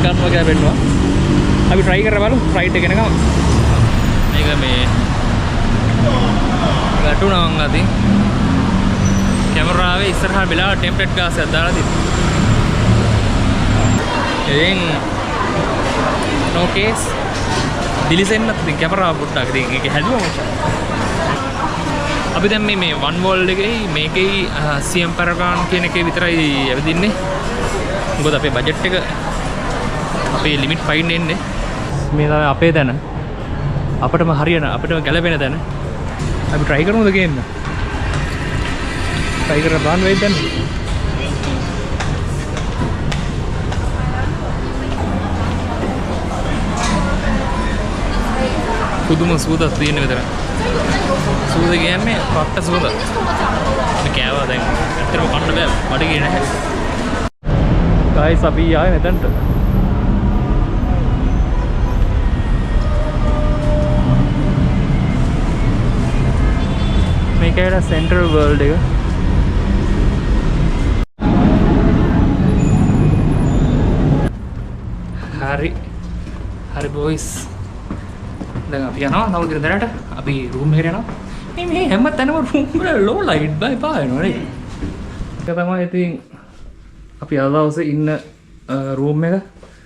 ගන්නවා කියලා වෙන්නවා. අපි try කරලා බලමු flight එක එනකම්. මේක මේ ගැටුණා මං අතින්. කැමරාවේ ඉස්සරහා වෙලා ටෙම්ප්ලේට් ගාස් එකක් දාලා තිබ්බා. එයින් no case දිලිසෙන්නත් ඉතින් කැමරාව පොඩ්ඩක් ඉතින් ඒක හැදුවා මචං. අපි දැන් මේ one world එකේ මේකේ CM Paragon කියන එකේ විතරයි ඇවිදින්නේ. මොකද අපේ බජට් එක අපේ ලිමිට් ෆයින් එන්නේ. මේ තමයි අපේ තැන. අපිටම හරියන අපිටම ගැලපෙන තැන. අපි try කරමුද ගේන්න? try කරලා බලන්න වෙයිද දැන්? පුදුම සූදක් තියෙන විතර. සූද කියන්නේ පට්ට සූද. මේ කෑවා දැන් ඇත්තටම කන්න බෑ. බඩගියේ නැහැ. guys අපි ආයේ මෙතනට. මේකේ සෙන්ටරල් වර්ල්ඩ් එක. හරි බොයිස්. දැන් අපි යනවා නවල් ගෙදරට. අපි රූම් එකට යනවා. මේ හැම තැනම රූම් වල ලෝ ලයිට් බයි පායනවා නේ. ඒක තමයි ඉතින් අපි අද දවසේ ඉන්න රූම් එක.